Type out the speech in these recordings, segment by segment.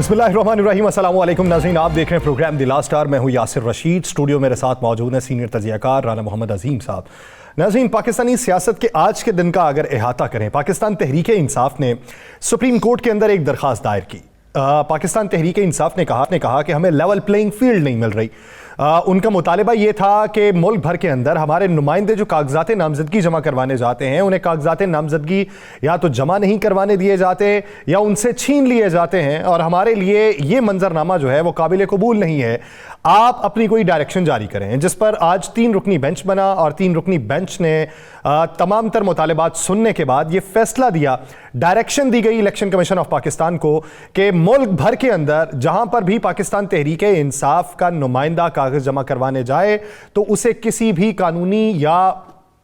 बिस्मिल्लाहिर्रहमानिर्रहीम, अस्सलाम वालेकुम नाज़रीन, आप देख रहे हैं प्रोग्राम द लास्ट आवर। मैं हूं यासिर रशीद। स्टूडियो मेरे साथ मौजूद हैं सीनियर तजियाकार राना मोहम्मद अजीम साहब। नाज़रीन, पाकिस्तानी सियासत के आज के दिन का अगर अहाता करें, पाकिस्तान तहरीक इंसाफ ने सुप्रीम कोर्ट के अंदर एक दरख्वास्त दायर की। पाकिस्तान तहरीक इंसाफ ने कहा कि हमें लेवल प्लेइंग फील्ड नहीं मिल रही। उनका मुतालिबा ये था कि मुल्क भर के अंदर हमारे नुमाइंदे जो कागजात नामजदगी जमा करवाने जाते हैं, उन्हें कागजात नामजदगी या तो जमा नहीं करवाने दिए जाते या उनसे छीन लिए जाते हैं, और हमारे लिए ये मंजरनामा जो है वो काबिल कबूल नहीं है। आप अपनी कोई डायरेक्शन जारी करें, जिस पर आज 3 रुकनी बेंच बना और 3 रुकनी बेंच ने तमाम तर मुतालिबात सुनने के बाद ये फैसला दिया, डायरेक्शन दी गई इलेक्शन कमीशन ऑफ पाकिस्तान को कि मुल्क भर के अंदर जहां पर भी पाकिस्तान तहरीक इंसाफ का नुमाइंदा कागज जमा करवाने जाए तो उसे किसी भी कानूनी या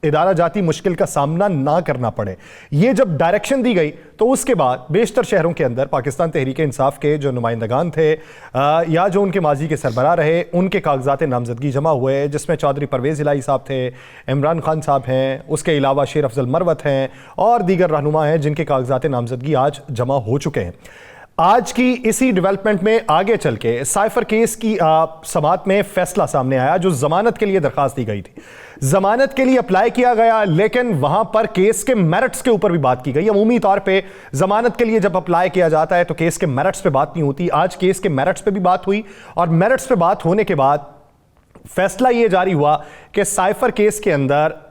इदारा जाती मुश्किल का सामना ना करना पड़े। ये जब डायरेक्शन दी गई तो उसके बाद बेशतर शहरों के अंदर पाकिस्तान तहरीक इंसाफ के जो नुमाइंदगान थे या जो उनके माजी के सरबराह रहे, उनके कागजात नामजदगी जमा हुए, जिसमें चौधरी परवेज़ इलाही साहब थे, इमरान खान साहब हैं, उसके अलावा शेर अफजल मरवत हैं और दीगर रहनुमा हैं जिनके कागजात नामजदगी आज जमा हो चुके हैं। आज की इसी डेवलपमेंट में आगे चल के साइफर केस की समाअत में फैसला सामने आया, जो जमानत के लिए दरखास्त दी गई थी। जमानत के लिए अप्लाई किया गया, लेकिन वहां पर केस के मेरिट्स के ऊपर भी बात की गई। अमूमी तौर पे जमानत के लिए जब अप्लाई किया जाता है तो केस के मेरिट्स पे बात नहीं होती। आज केस के मेरिट्स पे भी बात हुई और मेरिट्स पे बात होने के बाद फैसला यह जारी हुआ कि साइफर केस के अंदर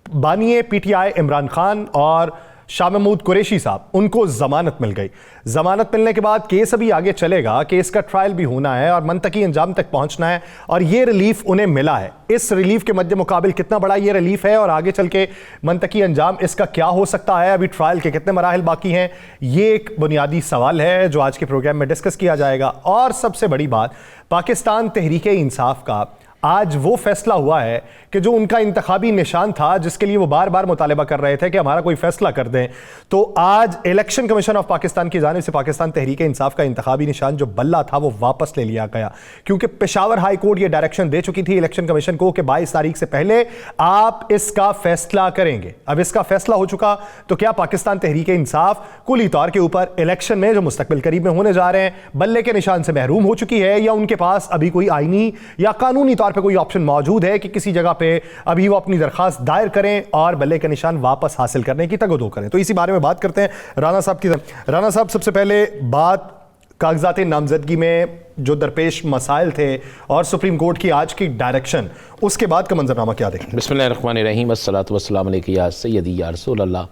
बानिए पीटीआई इमरान खान और शाह महमूद कुरैशी साहब, उनको जमानत मिल गई। जमानत मिलने के बाद केस अभी आगे चलेगा, केस का ट्रायल भी होना है और मंतकी अंजाम तक पहुंचना है, और ये रिलीफ उन्हें मिला है। इस रिलीफ के मद्दे मुकाबिल कितना बड़ा ये रिलीफ है और आगे चल के मंतकी अंजाम इसका क्या हो सकता है, अभी ट्रायल के कितने मराहिल बाकी हैं, ये एक बुनियादी सवाल है जो आज के प्रोग्राम में डिस्कस किया जाएगा। और सबसे बड़ी बात, पाकिस्तान तहरीक इंसाफ का आज वो फैसला हुआ है कि जो उनका इंतखाबी निशान था, जिसके लिए वो बार बार मुतालिबा कर रहे थे कि हमारा कोई फैसला कर दें, तो आज इलेक्शन कमीशन ऑफ पाकिस्तान की जानिब से पाकिस्तान तहरीक इंसाफ का इंतखाबी निशान जो बल्ला था वो वापस ले लिया गया, क्योंकि पेशावर हाई कोर्ट ये डायरेक्शन दे चुकी थी इलेक्शन कमीशन को कि 22 तारीख से पहले आप इसका फैसला करेंगे। अब इसका फैसला हो चुका, तो क्या पाकिस्तान तहरीक इंसाफ कुली तौर के ऊपर इलेक्शन में जो मुस्तकबिल करीब में होने जा रहे हैं बल्ले के निशान से महरूम हो चुकी है, या उनके पास अभी कोई आईनी या कानूनी तौर पर कोई ऑप्शन मौजूद है कि किसी जगह पे अभी वो अपनी दरखास्त दायर करें और बल्ले का निशान वापस हासिल करने की तगदो करें। तो इसी बारे में बात करते हैं राना साहब की। राना साहब, सबसे पहले बात कागजात नामजदगी में जो दरपेश मसाइल थे और सुप्रीम कोर्ट की आज की डायरेक्शन, उसके बाद का मंजरनामा क्या देखें? बिस्मिल्लाहिर्रहमानिर्रहीम, अस्सलातु वस्सलामु अलैका या सय्यदी या रसूल अल्लाह,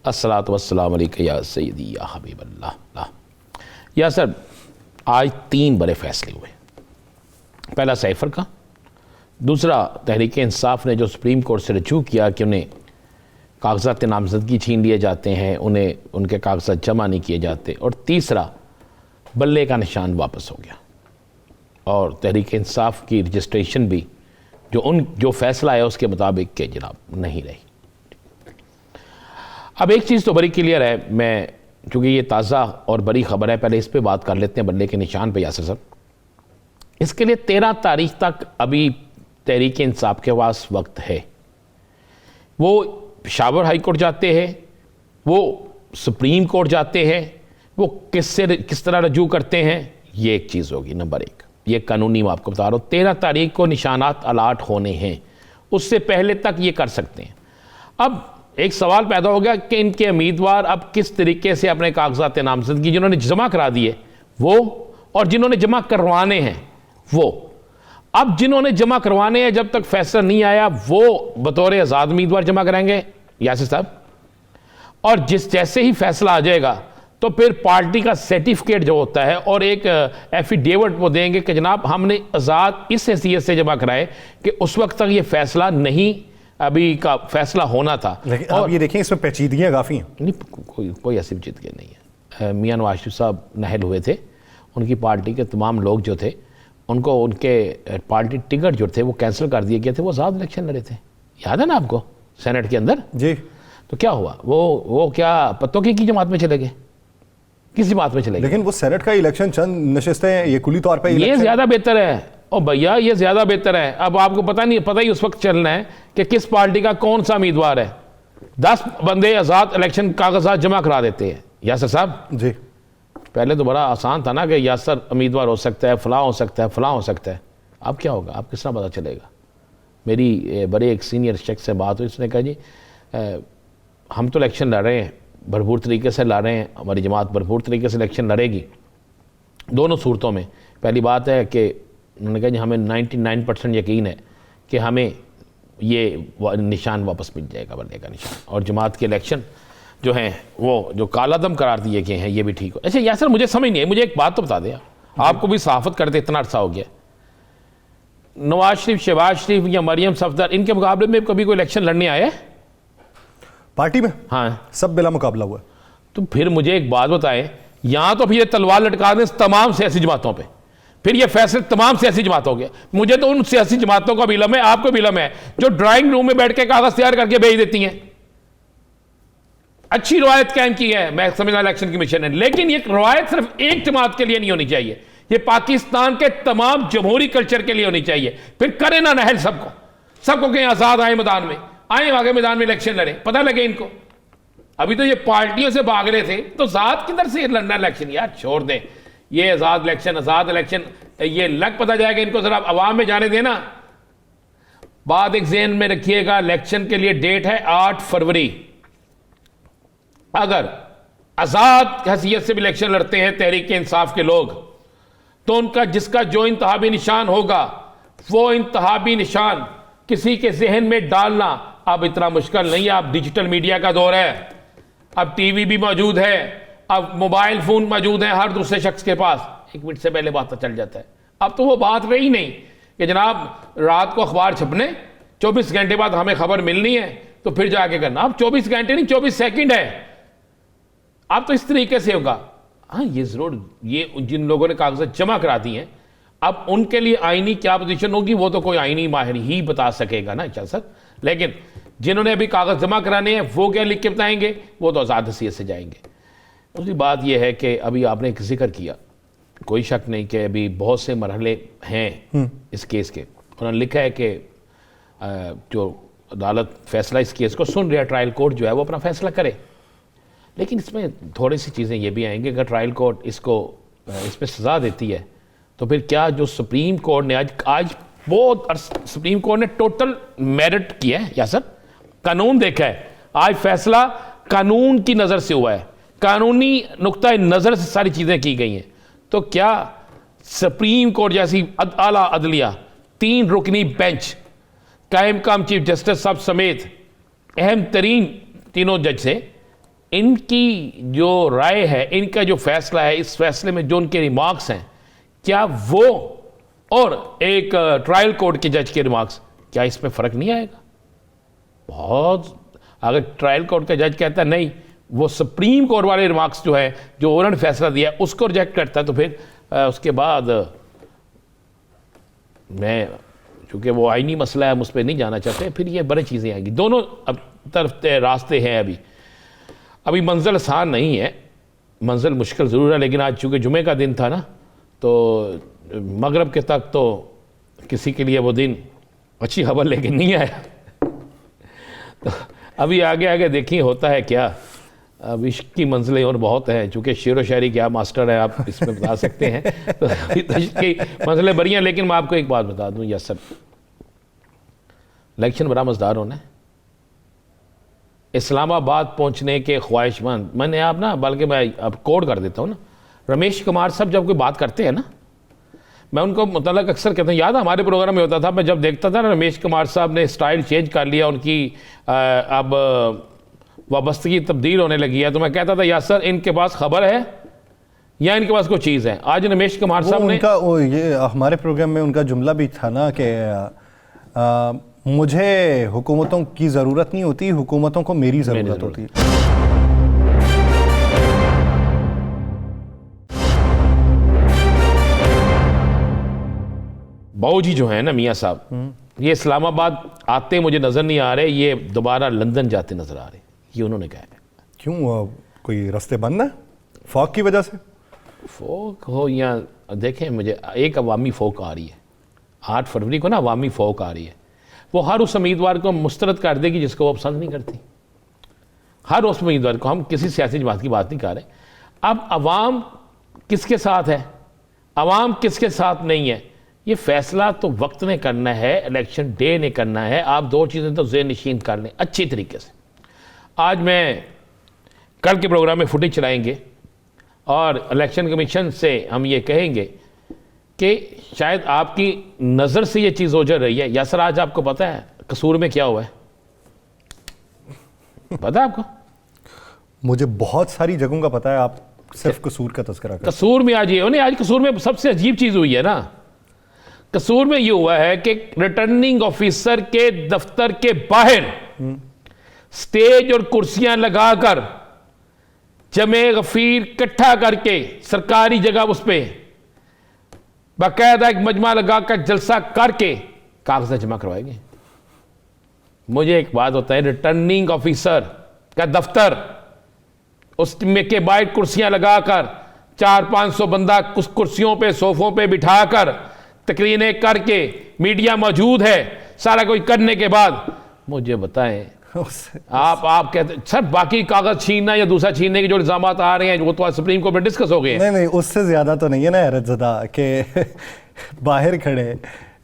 अस्सलातु वस्सलामु अलैका या सय्यदी या हबीब अल्लाह। या सर, आज 3 बड़े फैसले हुए। पहला साइफर का, दूसरा तहरीक इंसाफ ने जो सुप्रीम कोर्ट से रजू किया कि उन्हें कागजात नामजदगी छीन लिए जाते हैं, उन्हें उनके कागजात जमा नहीं किए जाते, और तीसरा बल्ले का निशान वापस हो गया और तहरीक इंसाफ की रजिस्ट्रेशन भी जो फैसला है उसके मुताबिक के जनाब नहीं रही। अब एक चीज़ तो बड़ी क्लियर है, मैं चूँकि ये ताज़ा और बड़ी खबर है, पहले इस पर बात कर लेते हैं बल्ले के निशान पर। यासर साहब, इसके लिए 13 तारीख तक अभी तहरीक इंसाफ के पास वक्त है। वो पेशावर हाई कोर्ट जाते हैं, वो सुप्रीम कोर्ट जाते हैं, वो किस तरह रजू करते हैं, ये एक चीज़ होगी। नंबर 1, ये कानूनी मैं आपको बता रहा हूँ, 13 तारीख को निशानात अलाट होने हैं, उससे पहले तक ये कर सकते हैं। अब एक सवाल पैदा हो गया कि इनके उम्मीदवार अब किस तरीके से अपने कागजात नामजदगी जिन्होंने जमा करा दिए वो, और जिन्होंने जमा करवाने हैं वो, अब जिन्होंने जमा करवाने हैं जब तक फैसला नहीं आया वो बतौर आज़ाद उम्मीदवार जमा कराएंगे यासिर साहब, और जैसे ही फैसला आ जाएगा तो फिर पार्टी का सर्टिफिकेट जो होता है और एक एफिडेविट वो देंगे कि जनाब हमने आज़ाद इस हैसियत से जमा कराए कि उस वक्त तक ये फैसला नहीं, अभी का फैसला होना था। लेकिन आप ये देखें, इसमें पेचीदगियाँ काफ़ी हैं। नहीं, कोई ऐसी पेचीदगी नहीं है। मियां नवाज शरीफ साहब नाहल हुए थे, उनकी पार्टी के तमाम लोग जो थे उनको उनके पार्टी टिकट जो थे वो कैंसिल कर दिए गए थे, वो आज़ाद इलेक्शन लड़े थे, याद है ना आपको, सेनेट के अंदर जी। तो क्या हुआ, वो क्या पत्तों की जमात में चले गए, किसी बात में चले गए। लेकिन वो सेनेट का इलेक्शन चंद नशिस्तें, ये कुली तौर पे ये ज़्यादा बेहतर है। ओ भैया, ये ज़्यादा बेहतर है। अब आपको पता ही उस वक्त चलना है कि किस पार्टी का कौन सा उम्मीदवार है। 10 बंदे आज़ाद इलेक्शन कागजात जमा करा देते हैं यासर साहब जी, पहले तो बड़ा आसान था ना कि यासर उम्मीदवार हो सकता है, फ़लाँ हो सकता है, फ़लाँ हो सकता है। अब क्या होगा, अब किस तरह पता चलेगा? मेरी बड़े एक सीनियर शख्स से बात हुई, उसने कहा जी हम तो इलेक्शन लड़ रहे हैं, भरपूर तरीके से लड़ रहे हैं, हमारी जमात भरपूर तरीके से इलेक्शन लड़ेगी दोनों सूरतों में। पहली बात है कि उन्होंने कहा जी हमें 99% यकीन है कि हमें ये निशान वापस मिल जाएगा, बल्ले का निशान, और जमात के इलेक्शन जो हैं वो जो कालादम करार दिए गए हैं ये भी ठीक हो। अच्छा यासर, मुझे समझ नहीं है, मुझे एक बात तो बता दें, आपको भी सहाफ़त करते इतना अर्सा हो गया, नवाज शरीफ, शहबाज शरीफ या मरियम सफदर, इनके मुकाबले में कभी कोई इलेक्शन लड़ने आए पार्टी में? हाँ, सब बिला मुकाबला हुआ। तो फिर मुझे एक बात बताएं, यहां तो फिर ये तलवार लटका दें तमाम सियासी जमातों पे, फिर ये फैसले तमाम सियासी जमातों के। मुझे तो उन सियासी जमातों का भी इल्म है, आपको भी इल्म है, जो ड्राइंग रूम में बैठ के कागज तैयार करके भेज देती हैं। अच्छी रवायत कायम की है, मैं समझना इलेक्शन कमीशन ने, लेकिन ये रवायत सिर्फ एक जमात के लिए नहीं होनी चाहिए, ये पाकिस्तान के तमाम जमहूरी कल्चर के लिए होनी चाहिए। फिर करें ना नहल सबको कहीं आजाद आए मैदान में, आए आगे मैदान में इलेक्शन लड़े, पता लगे इनको। अभी तो ये पार्टियों से भाग रहे थे, तो आजाद किधर से लड़ना इलेक्शन? यार छोड़ दें ये आजाद इलेक्शन, ये लग पता जाएगा इनको, जरा अवाम में जाने देना। बात एक ज़हन में रखिएगा, इलेक्शन के लिए डेट है 8 फरवरी। अगर आजाद हैसियत से भी इलेक्शन लड़ते हैं तहरीक इंसाफ के लोग, तो उनका जिसका जो इंतहाबी निशान होगा, वो इंतहाबी निशान किसी के जहन में डालना अब इतना मुश्किल नहीं है। अब डिजिटल मीडिया का दौर है, अब टीवी भी मौजूद है, अब मोबाइल फोन मौजूद है हर दूसरे शख्स के पास, 1 मिनट से पहले बात चल जाता है। अब तो वो बात रही नहीं कि जनाब रात को अखबार छपने 24 घंटे बाद हमें खबर मिलनी है तो फिर जाके करना। अब 24 घंटे नहीं, 24 सेकंड है। अब तो इस तरीके से होगा। हाँ, ये जरूर, ये जिन लोगों ने कागजात जमा करा दी हैं, अब उनके लिए आईनी क्या पोजीशन होगी वो तो कोई आईनी माहिर ही बता सकेगा ना चल सर, लेकिन जिन्होंने अभी कागज जमा कराने हैं वो क्या लिख के बताएंगे, वो तो आज़ाद हैसियत से जाएंगे। दूसरी बात यह है कि अभी आपने एक जिक्र किया, कोई शक नहीं कि अभी बहुत से मरहले हैं इस केस के। उन्होंने लिखा है कि जो अदालत फैसला इस केस को सुन रहा, ट्रायल कोर्ट जो है वो अपना फैसला करे, लेकिन इसमें थोड़ी सी चीज़ें ये भी आएंगी। अगर ट्रायल कोर्ट इस पर सज़ा देती है तो फिर क्या जो सुप्रीम कोर्ट ने आज बहुत सुप्रीम कोर्ट ने टोटल मेरिट किया है या सर, कानून देखा है, आज फैसला कानून की नज़र से हुआ है, कानूनी नुक्ता नज़र से सारी चीज़ें की गई हैं। तो क्या सुप्रीम कोर्ट जैसी आला अदलिया 3 रुकनी बेंच, कायम काम चीफ जस्टिस साहब समेत अहम तरीन तीनों जज से, इनकी जो राय है, इनका जो फैसला है, इस फैसले में जो उनके रिमार्क्स हैं, क्या वो और एक ट्रायल कोर्ट के जज के रिमार्क्स, क्या इसमें फ़र्क नहीं आएगा? बहुत, अगर ट्रायल कोर्ट का जज कहता है नहीं, वो सुप्रीम कोर्ट वाले रिमार्क्स जो है, जो उन्होंने फैसला दिया है, उसको रिजेक्ट करता है, तो फिर उसके बाद मैं, चूँकि वो आईनी मसला है, हम उस पर नहीं जाना चाहते, फिर ये बड़ी चीज़ें आएंगी। दोनों अब तरफ रास्ते हैं। अभी मंजिल आसान नहीं है, मंजिल मुश्किल ज़रूर है, लेकिन आज चूँकि जुमे का दिन था ना, तो मगरब के तक तो किसी के लिए वो दिन अच्छी खबर लेकिन नहीं आया। तो अभी आगे आगे देखिए होता है क्या। अब इश्क की मंजिलें और बहुत हैं, चूँकि शेर व शायरी क्या मास्टर है आप इसमें बता सकते हैं, तो अभी तो इश्क की मंजिलें बड़ी हैं। लेकिन मैं आपको एक बात बता दूँ यासर, इलेक्शन बड़ा मज़ेदार होना है। इस्लामाबाद पहुंचने के ख्वाहिशमंद, मैंने आप ना, बल्कि मैं अब कोड कर देता हूँ ना, रमेश कुमार साहब जब कोई बात करते हैं ना, मैं उनको मतलब अक्सर कहता हूँ, याद हमारे प्रोग्राम में होता था, मैं जब देखता था ना रमेश कुमार साहब ने स्टाइल चेंज कर लिया, उनकी अब वाबस्तगी तब्दील होने लगी है, तो मैं कहता था यासर इनके पास खबर है या इनके पास कोई चीज़ है। आज रमेश कुमार साहब ने ये हमारे प्रोग्राम में उनका जुमला भी था ना कि मुझे हुकूमतों की ज़रूरत नहीं होती, हुकूमतों को मेरी ज़रूरत होती है। बाऊजी जो है ना मियाँ साहब, ये इस्लामाबाद आते मुझे नज़र नहीं आ रहे, ये दोबारा लंदन जाते नज़र आ रहे, ये उन्होंने कहा है। क्यों, कोई रास्ते बंद है फॉग की वजह से? फोक हो या देखें, मुझे एक अवामी फोक आ रही है 8 फरवरी को ना, अवामी फोक आ रही है, वो हर उस उम्मीदवार को मुस्तरद कर देगी जिसको वो पसंद नहीं करती, हर उस उम्मीदवार को। हम किसी सियासी जमात की बात नहीं कर रहे। अब अवाम किसके साथ है, आवाम किसके साथ नहीं है, ये फैसला तो वक्त ने करना है, इलेक्शन डे ने करना है। आप दो चीज़ें तो ज़हन नशीन कर लें अच्छी तरीके से। आज मैं कल के प्रोग्राम में फुटेज चलाएंगे और इलेक्शन कमीशन से हम ये कहेंगे कि शायद आपकी नज़र से ये चीज़ ओझल रही है। यासर, आज आपको पता है कसूर में क्या हुआ है? पता है आपको? मुझे बहुत सारी जगहों का पता है, आप सिर्फ कसूर का तज़किरा कर। कसूर में आज ये नहीं, आज कसूर में सबसे अजीब चीज़ हुई है ना। कसूर में ये हुआ है कि रिटर्निंग ऑफिसर के दफ्तर के बाहर स्टेज और कुर्सियां लगाकर जमे गफीर इकट्ठा करके सरकारी जगह उस पर बाकायदा एक मजमा लगाकर जलसा करके कागजात जमा करवाएंगे। मुझे एक बात होता है, रिटर्निंग ऑफिसर का दफ्तर, उसमें के बाहर कुर्सियां लगाकर 400-500 बंदा कुछ कुर्सियों पे सोफों पे बिठाकर तकरीरें करके मीडिया मौजूद है, सारा कोई करने के बाद मुझे बताएं आप कहते सर बाकी कागज छीनना या दूसरा छीनने के जो इल्जाम आ रहे हैं वो तो आज सुप्रीम कोर्ट में डिस्कस हो गए हैं। नहीं, उससे ज्यादा तो नहीं है ना हैरत ज़दा के बाहर खड़े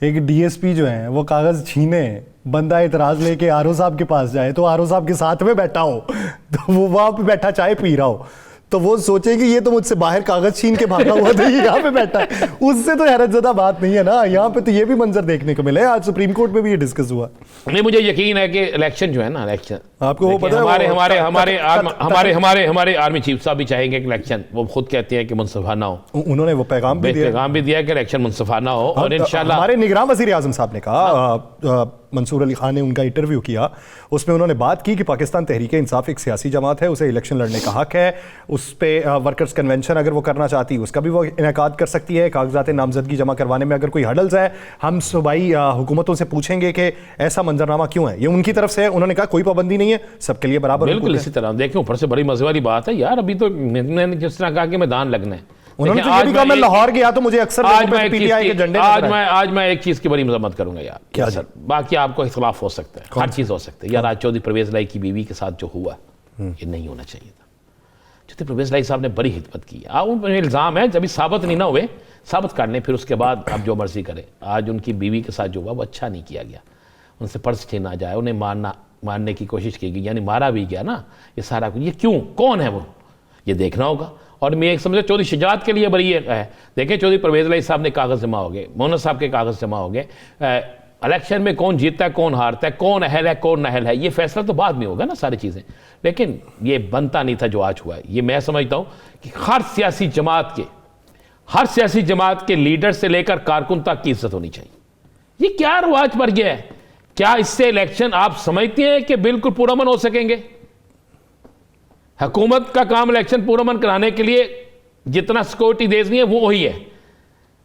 एक डीएसपी जो है वो कागज छीने, बंदा इतराज लेके आरओ साहब के पास जाए तो आरओ साहब के साथ में बैठा हो, तो वो वहां पे बैठा चाय पी रहा हो, तो वो सोचे कि ये तो मुझसे बाहर कागज छीन के भागा हुआ था, ये यहाँ पे बैठा है। उससे तो हैरत ज़दा बात नहीं है ना। यहाँ पे तो ये भी मंजर देखने को मिले, आज सुप्रीम कोर्ट में भी ये डिस्कस हुआ। नहीं, मुझे यकीन है कि इलेक्शन जो है ना, इलेक्शन आपको वो पता है, हमारे आर्मी चीफ साहब भी चाहेंगे कि इलेक्शन, वो खुद कहते हैं कि मुनसफाना हो। उन्होंने वो पैगाम भी दिया कि इलेक्शन मुनसफाना हो और इंशाल्लाह। हमारे निगरान वज़ीर आज़म साहब ने कहा, मंसूर अली खान ने उनका इंटरव्यू किया, उसमें उन्होंने बात की कि पाकिस्तान तहरीक इंसाफ एक सियासी जमात है, उसे इलेक्शन लड़ने का हक है, उस पर वर्कर्स कन्वेंशन अगर वो करना चाहती है उसका भी वो इनेकाद कर सकती है। कागजात नामजदगी जमा करवाने में अगर कोई हडल्स है, हम सूबाई हुकूमतों से पूछेंगे कि ऐसा मंजरनामा क्यों है, ये उनकी तरफ से है। उन्होंने कहा कोई पाबंदी नहीं है, सबके लिए बराबर। बिल्कुल इसी तरह देखें, ऊपर से बड़ी मजे वाली बात है यार, अभी तो मैंने जिस तरह कहा कि मैदान लगना है, उन्होंने तो ये भी कहा मैं लाहौर गया तो मुझे अक्सर पीटीआई के झंडे आज मैं एक चीज की बड़ी मजम्मत करूंगा यार। क्या सर? बाकी आपको इख्तलाफ हो सकता है, हर चीज हो सकती है यार। आज चौधरी परवेज लाई की बीवी के साथ जो हुआ ये नहीं होना चाहिए था। चौधरी परवेज लाई साहब ने बड़ी हिदमत की, उन पर इल्जाम है, जब साबित नहीं ना हुए, साबित कर लें, फिर उसके बाद आप जो मर्जी करें। आज उनकी बीवी के साथ जो हुआ वो अच्छा नहीं किया गया, उनसे पर्स छीना जाए, उन्हें मारने की कोशिश की गई, यानी मारा भी गया ना। ये सारा कुछ, ये क्यों, कौन है वो, ये देखना होगा। और मैं एक समझे चौधरी शुजात के लिए बड़ी है। देखें, चौधरी परवेज लाई साहब ने कागज़ जमा हो गए, मोहम्मद साहब के कागज़ जमा हो गए। इलेक्शन में कौन जीतता है, कौन हारता है, कौन अहल है, कौन नाअहल है, ये फैसला तो बाद में होगा ना, सारी चीज़ें। लेकिन ये बनता नहीं था जो आज हुआ है। ये मैं समझता हूँ कि हर सियासी जमात के लीडर से लेकर कारकुन तक की इज्जत होनी चाहिए। ये क्या रवाज पर गया है? क्या इससे इलेक्शन आप समझते हैं कि बिल्कुल पुरअमन हो सकेंगे? हुकूमत का काम इलेक्शन पुरअमन कराने के लिए जितना सिक्योरिटी देनी है वो वही है।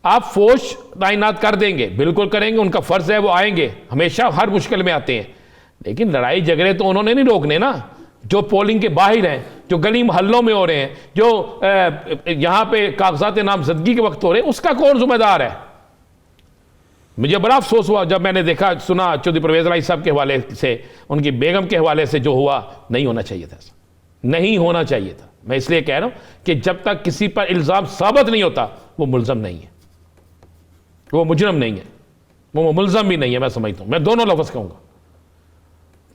आप फौज तैनात कर देंगे, बिल्कुल करेंगे, उनका फर्ज है, वो आएंगे, हमेशा हर मुश्किल में आते हैं। लेकिन लड़ाई झगड़े तो उन्होंने नहीं रोकने ना, जो पोलिंग के बाहर हैं, जो गली मोहल्लों में हो रहे हैं, जो यहां पे कागजात नामजदगी के वक्त हो रहे हैं, उसका कौन जिम्मेदार है? मुझे बड़ा अफसोस हुआ जब मैंने देखा सुना चौधरी परवेज लाई साहब के हवाले से, उनकी बेगम के हवाले से जो हुआ। नहीं होना चाहिए था, नहीं होना चाहिए था। मैं इसलिए कह रहा हूं कि जब तक किसी पर इल्जाम साबित नहीं होता वो मुल्जम नहीं है, वो मुजरम नहीं है, वो मुल्जम भी नहीं है। मैं समझता हूं, मैं दोनों लफ्ज कहूंगा,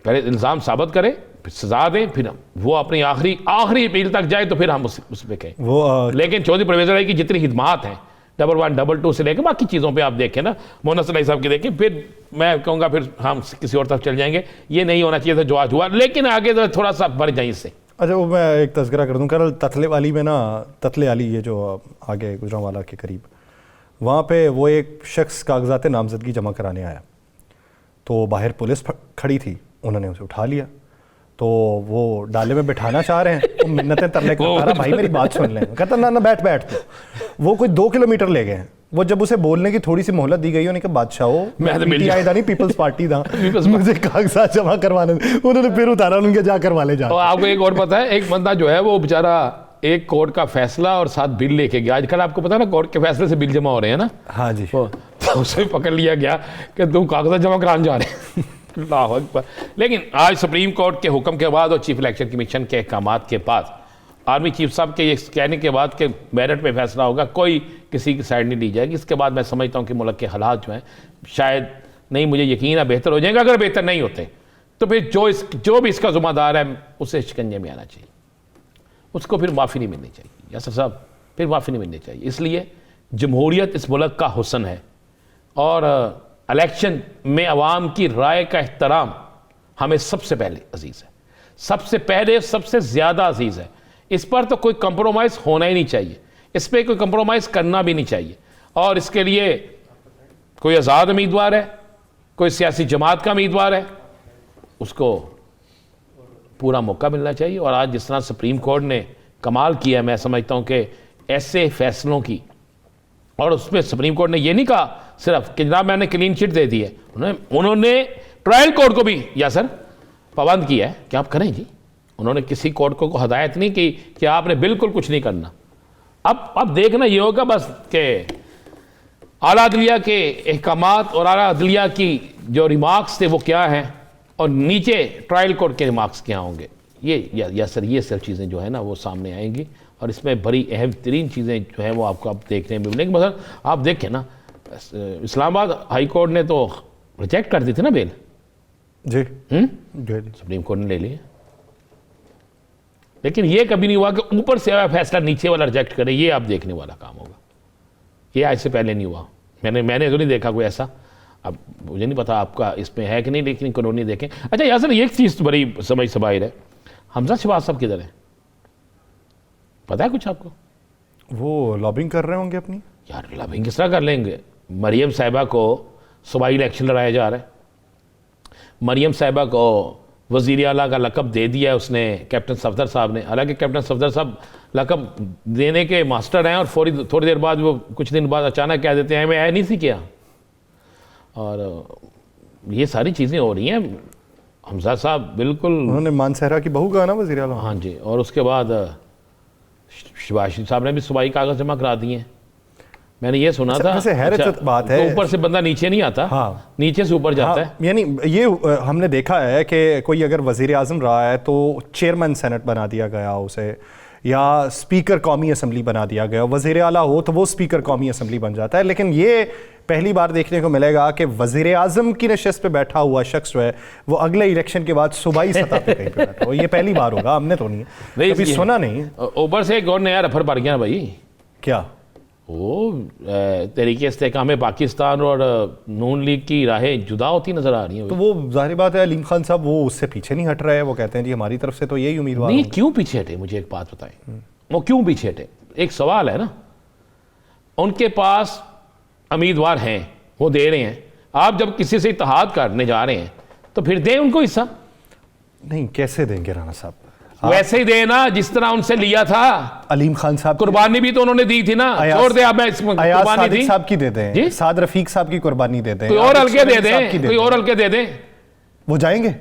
पहले इल्जाम साबित करें, फिर सजा दें, फिर वो अपनी आखिरी अपील तक जाए तो फिर हम उस पर कहें वो। लेकिन चौधरी परवेज लाई की जितनी हिदमात हैं 1-1, 2-2 से लेकर बाकी चीज़ों पे आप देखें ना, मोहम्मद सलाई साहब की देखें, फिर मैं कहूँगा फिर हम किसी और तरफ चल जाएंगे। ये नहीं होना चाहिए था जो आज हुआ, लेकिन आगे तो थोड़ा सा बढ़ जाए इससे। अच्छा, वो मैं एक तज़किरा कर दूं, कल ततले वाली में ना, ततले वाली ये जो आगे गुजरांवाला के करीब, वहाँ पे वो एक शख्स कागजात नामजदगी जमा कराने आया, तो बाहर पुलिस खड़ी थी, उन्होंने उसे उठा लिया, तो वो डाले में बिठाना चाह रहे हैं, तो मिन्नतें तरले करता रहा, भाई मेरी बात सुन लें, कहता ना बैठ। तो वो कोई 2 किलोमीटर ले गए हैं। वो जब उसे बोलने की थोड़ी सी मोहलत दी गई, उन्होंने कहा बादशाह हो, पीटीआई था नहीं, पीपल्स पार्टी था, मुझे कागजात जमा करवाने, उन्होंने फिर उतारा, उनके जा करवा ले जा। आपको एक और पता है, एक बंदा जो है वो बेचारा एक कोर्ट का फैसला और साथ बिल लेके गया। आजकल आपको पता है ना, कोर्ट के फैसले से बिल जमा हो रहे हैं ना। हाँ जी। तो उसे पकड़ लिया गया कि तुम कागजात जमा कराने जा रहे हैं। अल्लाहु अकबर। लेकिन आज सुप्रीम कोर्ट के हुक्म के बाद और चीफ इलेक्शन कमीशन के अहकामात के बाद आर्मी चीफ साहब के ये कहने के बाद कि मेरिट पे फैसला होगा, कोई किसी की साइड नहीं ली जाएगी। इसके बाद मैं समझता हूँ कि मुल्क के हालात जो हैं शायद, नहीं मुझे यकीन है बेहतर हो जाएगा। अगर बेहतर नहीं होते तो फिर जो भी इसका ज़िम्मेदार है उसे शिकंजे में आना चाहिए, उसको फिर माफ़ी नहीं मिलनी चाहिए। यासर साहब, फिर माफ़ी नहीं मिलनी चाहिए। इसलिए जमहूरियत इस मुल्क का हुस्न है और इलेक्शन में अवाम की राय का एहतराम हमें सबसे पहले अजीज़ है, सबसे पहले सबसे ज़्यादा अजीज़ है। इस पर तो कोई कंप्रोमाइज़ होना ही नहीं चाहिए, इस पर कोई कंप्रोमाइज़ करना भी नहीं चाहिए। और इसके लिए कोई आज़ाद उम्मीदवार है, कोई सियासी जमात का उम्मीदवार है, उसको पूरा मौका मिलना चाहिए। और आज जिस तरह सुप्रीम कोर्ट ने कमाल किया, मैं समझता हूँ कि ऐसे फैसलों की, और उसमें सुप्रीम कोर्ट ने ये नहीं कहा सिर्फ कि जनाब मैंने क्लीन चिट दे दी है, उन्होंने ट्रायल कोर्ट को भी यासर पाबंद किया है कि आप करें जी। उन्होंने किसी कोर्ट को हदायत नहीं की कि आपने बिल्कुल कुछ नहीं करना। अब देखना ये होगा बस कि आला अदलिया के अहकामात और आला अदलिया की जो रिमार्क्स थे वो क्या हैं और नीचे ट्रायल कोर्ट के रिमार्क्स क्या होंगे। ये सब चीज़ें जो है ना वो सामने आएंगी और इसमें बड़ी अहम तरीन चीज़ें जो हैं वो आपको अब देखने में मिलेंगी। मतलब आप देखें ना, इस्लामाबाद हाई कोर्ट ने तो रिजेक्ट कर दी थी ना बेल जी, सुप्रीम कोर्ट ने ले ली, लेकिन ये कभी नहीं हुआ कि ऊपर से आया फैसला नीचे वाला रिजेक्ट करे। ये आप देखने वाला काम होगा, ये आज से पहले नहीं हुआ। मैंने तो नहीं देखा कोई ऐसा। अब मुझे नहीं पता आपका इसमें है कि नहीं, लेकिन कानूनी देखें। अच्छा यासर, एक चीज़ तो बड़ी समझ से बाहर है, हमजा शहबाज साहब किधर है, पता है कुछ आपको? वो लॉबिंग कर रहे होंगे अपनी। यार लॉबिंग किस तरह कर लेंगे? मरियम साहिबा को सूबाई इलेक्शन लड़ाया जा रहा है, मरियम साहिबा को वज़ीर आला का लक़ब दे दिया उसने कैप्टन सफदर साहब ने। हालांकि कैप्टन सफदर साहब लक़ब देने के मास्टर हैं और थोड़ी देर बाद वो कुछ दिन बाद अचानक कह देते हैं मैं आया नहीं थी क्या। और ये सारी चीज़ें हो रही हैं। हमजा साहब बिल्कुल, उन्होंने मानसहरा की बहू कहा ना वज़ीर आला। हाँ जी, और उसके बाद शहबाज शरीफ साहब ने भी सूबाई कागज़ जमा करा दिए हैं। मैंने ये सुना था। वैसे हैरत बात है, तो ऊपर से बंदा नीचे नहीं आता, हाँ, नीचे से ऊपर जाता है। यानी ये हमने देखा है कि कोई अगर वज़ीर आज़म रहा है तो चेयरमैन सेनेट बना दिया गया उसे, या स्पीकर कौमी असम्बली बना दिया गया। वज़ीर आला हो तो वो स्पीकर कौमी असम्बली बन जाता है। लेकिन ये पहली बार देखने को मिलेगा कि वज़ीर आज़म की नशिस्त पे बैठा हुआ शख्स जो है वो अगले इलेक्शन के बाद सूबाई सतह पे कहीं पे बैठा हो। ये पहली बार होगा, हमने तो नहीं कभी सुना नहीं। ऊपर से एक और नया रफर पड़ गया भाई। क्या? वो तहरीक इस्तेहकाम पाकिस्तान और नून लीग की राहें जुदा होती नजर आ रही हैं। तो वो जाहिर बात है अलीम खान साहब वो उससे पीछे नहीं हट रहे हैं। वो कहते हैं जी हमारी तरफ से तो यही उम्मीदवार नहीं। क्यों पीछे हटे, मुझे एक बात बताएं, वो क्यों पीछे हटे? एक सवाल है ना, उनके पास उम्मीदवार हैं, वो दे रहे हैं। आप जब किसी से इत्तेहाद करने जा रहे हैं तो फिर दें उनको हिस्सा। नहीं, कैसे देंगे राणा साहब? वैसे ही देना जिस तरह उनसे लिया था। अलीम खान साहब कुर्बानी भी तो उन्होंने दी थी ना। छोड़ दे, अब मैं कुर्बानी दी साहब की दे दें, साद रफीक साहब की कुर्बानी दे दें, कोई और हल्के दे दें, कोई और हल्के दे दें, वो जाएंगे।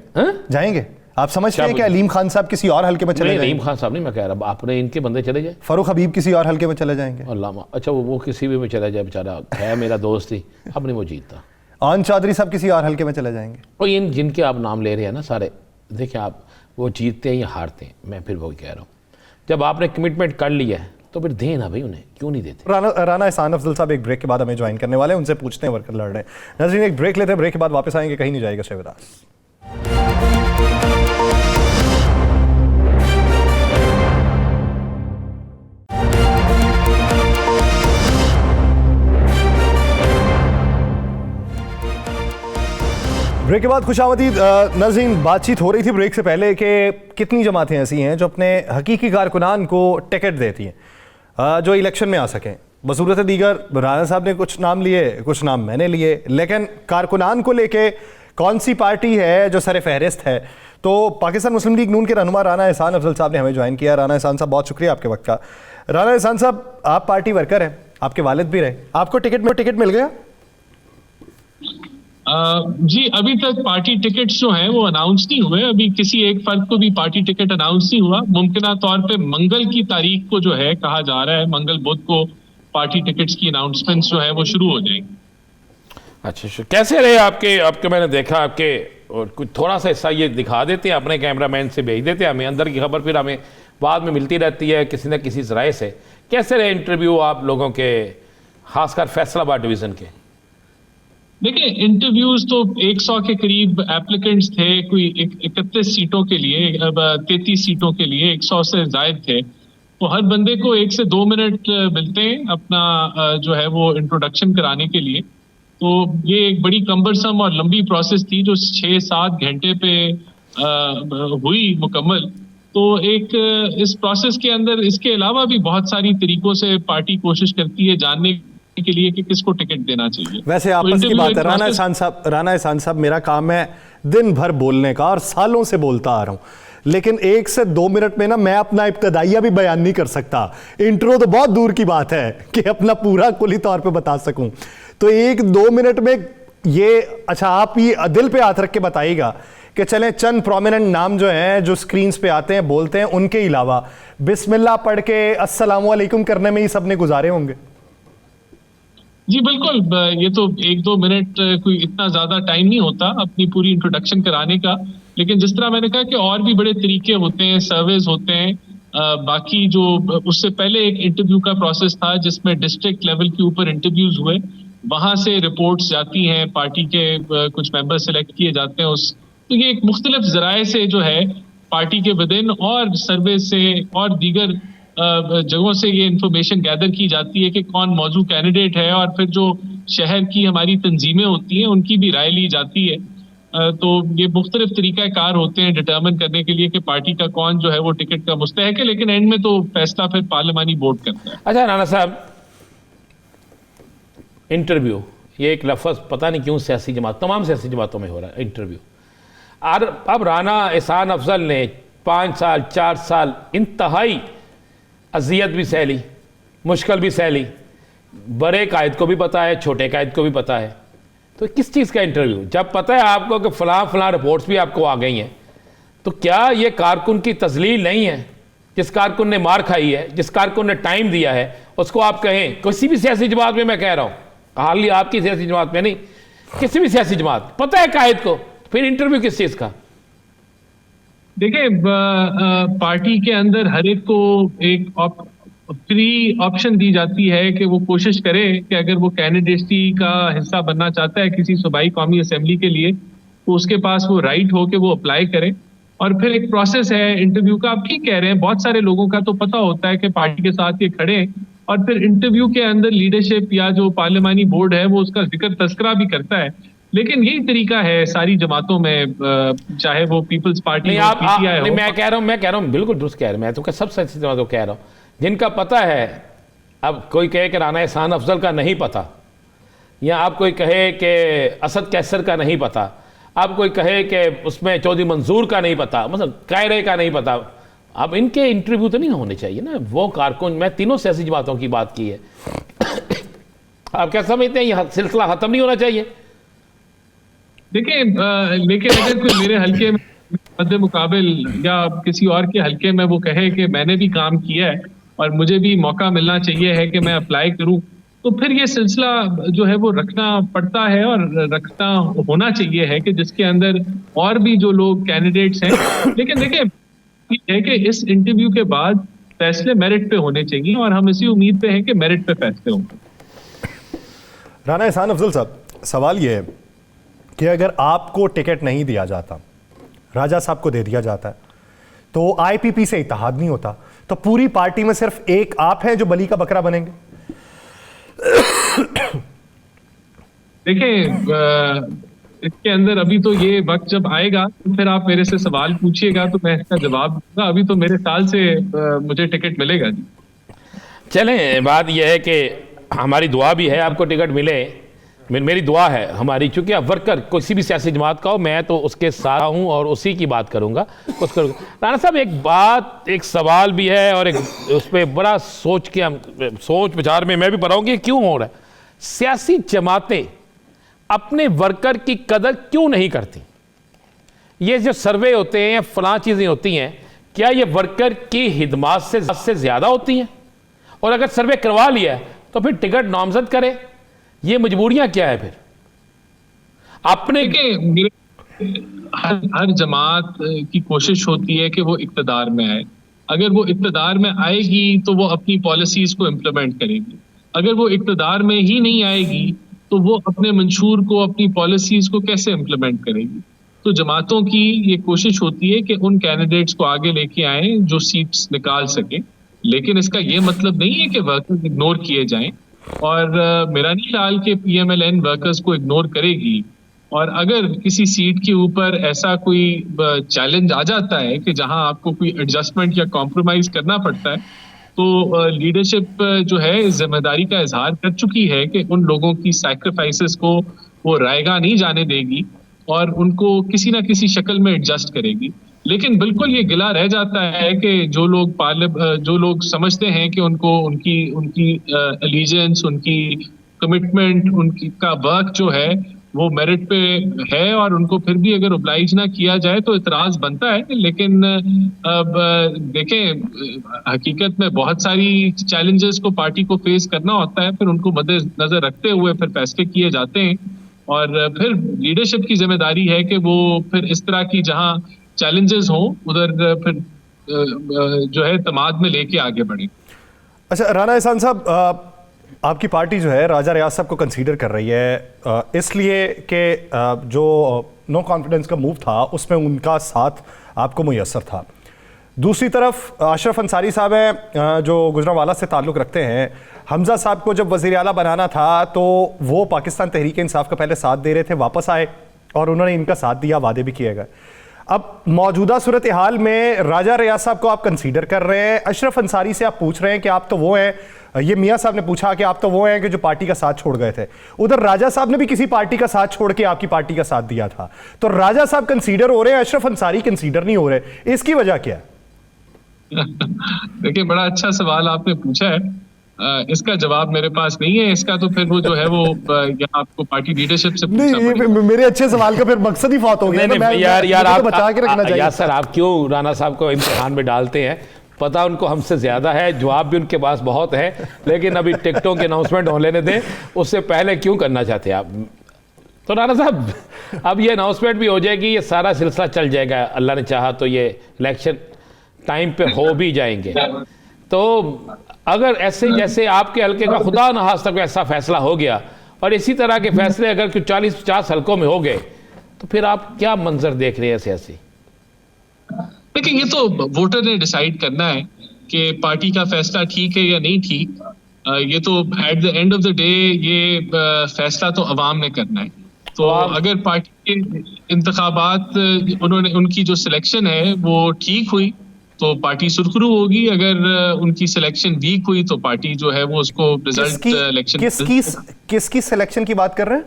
जाएंगे। आप समझते हैं कि अलीम खान साहब किसी और हल्के में चले जाएंगे? अलीम खान साहब नहीं मैं कह रहा, आपने इनके बंदे चले जाए। फरूख हबीब किसी और हल्के में चले जाएंगे। अल्लाह, अच्छा वो किसी भी में चला जाए, बेचारा है मेरा दोस्त ही, अब नहीं वो जीतता। आन चौधरी साहब किसी और हल्के में चले जाएंगे। और इन जिनके आप नाम ले रहे हैं ना सारे, देखिए आप, वो जीतते हैं या हारते हैं, मैं फिर वही कह रहा हूँ, जब आपने कमिटमेंट कर लिया है तो फिर दें ना भाई, उन्हें क्यों नहीं देते? राना एहसान अफजल साहब एक ब्रेक के बाद हमें ज्वाइन करने वाले हैं, उनसे पूछते हैं वर्कर लड़ रहे हैं। नाज़रीन एक ब्रेक लेते हैं, ब्रेक के बाद वापस आएंगे, कहीं नहीं जाएगा। Stay with us. ब्रेक के बाद खुशामदीद। नाज़रीन, बातचीत हो रही थी ब्रेक से पहले कि कितनी जमातें ऐसी हैं जो अपने हकीकी कारकुनान को टिकट देती हैं जो इलेक्शन में आ सकें। बसूरत दीगर राना साहब ने कुछ नाम लिए, कुछ नाम मैंने लिए, लेकिन कारकुनान को लेके कौन सी पार्टी है जो सर फहरिस्त है? तो पाकिस्तान मुस्लिम लीग नून के रहनुमा राना एहसान अफजल साहब ने हमें ज्वाइन किया। राना एहसान साहब, बहुत शुक्रिया आपके वक्त का। राना एहसान साहब, आप पार्टी वर्कर हैं, आपके वालिद भी रहे, आपको टिकट मिल गया? जी, अभी तक पार्टी टिकट्स जो हैं वो अनाउंस नहीं हुए। अभी किसी एक फर्द को भी पार्टी टिकट अनाउंस नहीं हुआ। मुमकिन तौर पे मंगल की तारीख को जो है कहा जा रहा है, मंगल बुध को पार्टी टिकट्स की अनाउंसमेंट्स जो है वो शुरू हो जाएंगी। अच्छा, कैसे रहे आपके मैंने देखा आपके, और कुछ थोड़ा सा हिस्सा ये दिखा देते हैं, अपने कैमरामैन से भेज देते हैं हमें अंदर की खबर, फिर हमें बाद में मिलती रहती है किसी न किसी जराए से। कैसे रहे इंटरव्यू आप लोगों के, खासकर फैसलाबाद डिवीज़न के? देखिए, इंटरव्यूज तो 100 के करीब एप्लीकेंट्स थे, कोई 31 सीटों के लिए, 33 सीटों के लिए 100 से ज्यादा थे। तो हर बंदे को 1 से 2 मिनट मिलते हैं अपना जो है वो इंट्रोडक्शन कराने के लिए। तो ये एक बड़ी कम्बरसम और लंबी प्रोसेस थी जो 6-7 घंटे पे हुई मुकम्मल। तो एक इस प्रोसेस के अंदर इसके अलावा भी बहुत सारी तरीकों से पार्टी कोशिश करती है जानने के लिए कि किसको टिकट देना चाहिए। वैसे तो आपस की इंटरव्यू बात एक है राना एहसान साहब, मेरा काम है दिन भर बोलने का और सालों से बोलता आ रहा हूं, लेकिन 1 से 2 मिनट में ना मैं अपना इब्तदाइया भी बयान नहीं कर सकता। इंट्रो तो बहुत दूर की बात है कि अपना पूरा कुली तौर पे बता सकूं। तो 1-2 मिनट में ये, अच्छा आप ये दिल पे हाथ रख के बताइएगा कि चलें चंद प्रोमिनेंट नाम जो हैं जो स्क्रीन्स पे आते हैं बोलते हैं, उनके अलावा बिस्मिल्लाह पढ़ के अस्सलाम वालेकुम करने में ही सबने गुजारे होंगे। जी बिल्कुल, ये तो 1-2 मिनट कोई इतना ज्यादा टाइम नहीं होता अपनी पूरी इंट्रोडक्शन कराने का। लेकिन जिस तरह मैंने कहा कि और भी बड़े तरीके होते हैं, सर्वेज होते हैं। बाकी जो उससे पहले एक इंटरव्यू का प्रोसेस था जिसमें डिस्ट्रिक्ट लेवल के ऊपर इंटरव्यूज हुए, वहां से रिपोर्ट्स जाती हैं, पार्टी के कुछ मेंबर सिलेक्ट किए जाते हैं उस। तो ये एक मुख्तलिफ जराए से जो है पार्टी के विदिन और सर्वे से और दीगर जगहों से ये इंफॉर्मेशन गैदर की जाती है कि कौन मौजूद कैंडिडेट है, और फिर जो शहर की हमारी तंजीमें होती हैं उनकी भी राय ली जाती है। तो ये मुख्तलिफ तरीक़ाकार होते हैं डिटर्मिन करने के लिए कि पार्टी का कौन जो है वो टिकट का मुस्तहक है, लेकिन एंड में तो फैसला फिर पार्लिमानी बोर्ड करता है। अच्छा राना साहब, इंटरव्यू ये एक लफ्ज़ पता नहीं क्यों सियासी जमात, तमाम सियासी जमातों में हो रहा है इंटरव्यू। और अब राना एहसान अफजल ने 5 साल 4 साल इंतहाई अजियत भी सह ली, मुश्किल भी सह ली, बड़े कायद को भी पता है, छोटे कायद को भी पता है। तो किस चीज़ का इंटरव्यू? जब पता है आपको कि फ़लाँ रिपोर्ट्स भी आपको आ गई हैं, तो क्या ये कारकुन की तजलील नहीं है? जिस कारकुन ने मार खाई है, जिस कारकुन ने टाइम दिया है, उसको आप कहें, किसी भी सियासी जमात में मैं कह रहा हूँ, हाल ही आपकी सियासी जमात में नहीं, किसी भी सियासी जमात पता है कायद को, फिर इंटरव्यू किस चीज़ का? देखिए, पार्टी के अंदर हर एक को एक फ्री ऑप्शन दी जाती है कि वो कोशिश करे कि अगर वो कैंडिडेसी का हिस्सा बनना चाहता है किसी सूबाई कौमी असेंबली के लिए, तो उसके पास वो राइट हो कि वो अप्लाई करे। और फिर एक प्रोसेस है इंटरव्यू का। आप ठीक कह रहे हैं, बहुत सारे लोगों का तो पता होता है कि पार्टी के साथ ये खड़े हैं, और फिर इंटरव्यू के अंदर लीडरशिप या जो पार्लिमानी बोर्ड है वो उसका जिक्र तस्करा भी करता है। लेकिन यही तरीका है सारी जमातों में, चाहे वो पीपल्स पार्टी हो, पीटीआई हो। मैं कह रहा हूँ बिल्कुल दुरुस्त कह रहा हूँ, मैं तो सब सियासी जमातों को कह रहा हूँ जिनका पता है। अब कोई कहे कि राना एहसान अफजल का नहीं पता, या आप कोई कहे कि असद कैसर का नहीं पता, आप कोई कहे कि उसमें चौधरी मंसूर का नहीं पता, मतलब कायरे का नहीं पता। अब इनके इंटरव्यू तो नहीं होने चाहिए ना। वो कारकुन, मैं तीनों सियासी जमातों की बात की है। आप क्या समझते हैं ये सिलसिला खत्म नहीं होना चाहिए? देखिए, लेकिन अगर कोई मेरे हल्के में मद्दे मुकाबिल या किसी और के हल्के में वो कहे कि मैंने भी काम किया है और मुझे भी मौका मिलना चाहिए है कि मैं अप्लाई करूं, तो फिर ये सिलसिला जो है वो रखना पड़ता है और रखना होना चाहिए है कि जिसके अंदर और भी जो लोग कैंडिडेट्स हैं। लेकिन देखिए है कि इस इंटरव्यू के बाद फैसले मेरिट पे होने चाहिए, और हम इसी उम्मीद पे हैं कि मेरिट पे फैसले होंगे। राना एहसान अफजल साहब, सवाल ये है कि अगर आपको टिकट नहीं दिया जाता, राजा साहब को दे दिया जाता है, तो आईपीपी से इत्तेहाद नहीं होता, तो पूरी पार्टी में सिर्फ एक आप हैं जो बली का बकरा बनेंगे? देखिए, इसके अंदर अभी तो ये वक्त जब आएगा तो फिर आप मेरे से सवाल पूछिएगा तो मैं इसका जवाब दूंगा। अभी तो मेरे साल से मुझे टिकट मिलेगा जी। चलें, बात यह है कि हमारी दुआ भी है आपको टिकट मिले। मेरी दुआ है हमारी, चूंकि आप वर्कर किसी भी सियासी जमात का हो, मैं तो उसके साथ हूं और उसी की बात करूंगा। राना साहब, एक बात, एक सवाल भी है और एक उस पर बड़ा सोच विचार में मैं भी पढ़ा हूं कि क्यों हो रहा है। सियासी जमातें अपने वर्कर की कदर क्यों नहीं करती? ये जो सर्वे होते हैं, फलां चीज़ें होती हैं, क्या ये वर्कर की हिदमात से ज़्यादा होती हैं? और अगर सर्वे करवा लिया है तो फिर टिकट नामजद करे, ये मजबूरियां क्या है फिर अपने? हर जमात की कोशिश होती है कि वो इक्तदार में आए, अगर वो इक़्तिदार में आएगी तो वो अपनी पॉलिसीज को इम्प्लीमेंट करेगी, अगर वो इक़्तिदार में ही नहीं आएगी तो वो अपने मंशूर को, अपनी पॉलिसीज को कैसे इम्प्लीमेंट करेगी। तो जमातों की ये कोशिश होती है कि उन कैंडिडेट्स को आगे लेके आए जो सीट्स निकाल सके, लेकिन इसका ये मतलब नहीं है कि वर्कर्स इग्नोर किए जाएं। और मेरा नहीं ख्याल कि PMLN वर्कर्स को इग्नोर करेगी। और अगर किसी सीट के ऊपर ऐसा कोई चैलेंज आ जाता है कि जहां आपको कोई एडजस्टमेंट या कॉम्प्रोमाइज करना पड़ता है, तो लीडरशिप जो है इस जिम्मेदारी का इजहार कर चुकी है कि उन लोगों की सैक्रिफाइसेस को वो रायगा नहीं जाने देगी और उनको किसी ना किसी शक्ल में एडजस्ट करेगी। लेकिन बिल्कुल ये गिला रह जाता है कि जो लोग समझते हैं कि उनको उनकी एलिजेंस, उनकी कमिटमेंट, उनकी का वर्क जो है वो मेरिट पे है और उनको फिर भी अगर ओब्लाइज ना किया जाए तो इतराज बनता है। लेकिन अब देखें, हकीकत में बहुत सारी चैलेंजेस को पार्टी को फेस करना होता है, फिर उनको मद्देनजर रखते हुए फिर फैसले किए जाते हैं और फिर लीडरशिप की जिम्मेदारी है कि वो फिर इस तरह की जहां चैलेंजेस हों उधर फिर जो है तमाद में लेके आगे बढ़े। अच्छा राना एहसान साहब, आपकी पार्टी जो है राजा रियाज साहब को कंसीडर कर रही है इसलिए कि जो नो कॉन्फिडेंस का मूव था उसमें उनका साथ आपको मुयस्सर था। दूसरी तरफ अशरफ अंसारी साहब हैं जो गुजरांवाला से ताल्लुक़ रखते हैं। हमजा साहब को जब वज़ीर आला बनाना था तो वो पाकिस्तान तहरीक इंसाफ का पहले साथ दे रहे थे, वापस आए और उन्होंने इनका साथ दिया, वादे भी किए गए। अब मौजूदा सूरत हाल में राजा रियाज साहब को आप कंसीडर कर रहे हैं, अशरफ अंसारी से आप पूछ रहे हैं कि आप तो वो हैं, ये मियां साहब ने पूछा कि आप तो वो हैं कि जो पार्टी का साथ छोड़ गए थे, उधर राजा साहब ने भी किसी पार्टी का साथ छोड़ के आपकी पार्टी का साथ दिया था। तो राजा साहब कंसीडर हो रहे हैं, अशरफ अंसारी कंसीडर नहीं हो रहे, इसकी वजह क्या है? देखिए, बड़ा अच्छा सवाल आपने पूछा है। इसका जवाब मेरे पास नहीं है। इसका तो फिर वो जो है वो यहाँ आपको पार्टी लीडरशिप से नहीं, मेरे अच्छे सवाल का फिर मकसद ही फौत हो गया। नहीं, यार आप बचा के रखना चाहिए। यार सर, आप क्यों राना साहब को इम्तिहान में डालते हैं? पता उनको हमसे ज्यादा है, जवाब भी उनके पास बहुत है, लेकिन अभी टिकटों के अनाउंसमेंट हो लेने दें, उससे पहले क्यों करना चाहते हैं आप? तो राना साहब, अब ये अनाउंसमेंट भी हो जाएगी, ये सारा सिलसिला चल जाएगा, अल्लाह ने चाहा तो ये इलेक्शन टाइम पे हो भी जाएंगे। तो अगर ऐसे जैसे आपके हल्के का खुदा न खास्ता कोई ऐसा फैसला हो गया और इसी तरह के फैसले अगर 40-50 हल्कों में हो गए, तो फिर आप क्या मंजर देख रहे हैं सियासी? देखिए, ये तो वोटर ने डिसाइड करना है कि पार्टी का फैसला ठीक है या नहीं ठीक। ये तो at the end of the day ये फैसला तो अवाम ने करना है। तो अगर पार्टी के इंतखाबात उनकी जो सिलेक्शन है वो ठीक हुई तो पार्टी सुरखरू होगी, अगर उनकी सिलेक्शन वीक हुई तो पार्टी जो है वो उसको रिजल्ट इलेक्शन किसकी सिलेक्शन की बात कर रहे हैं?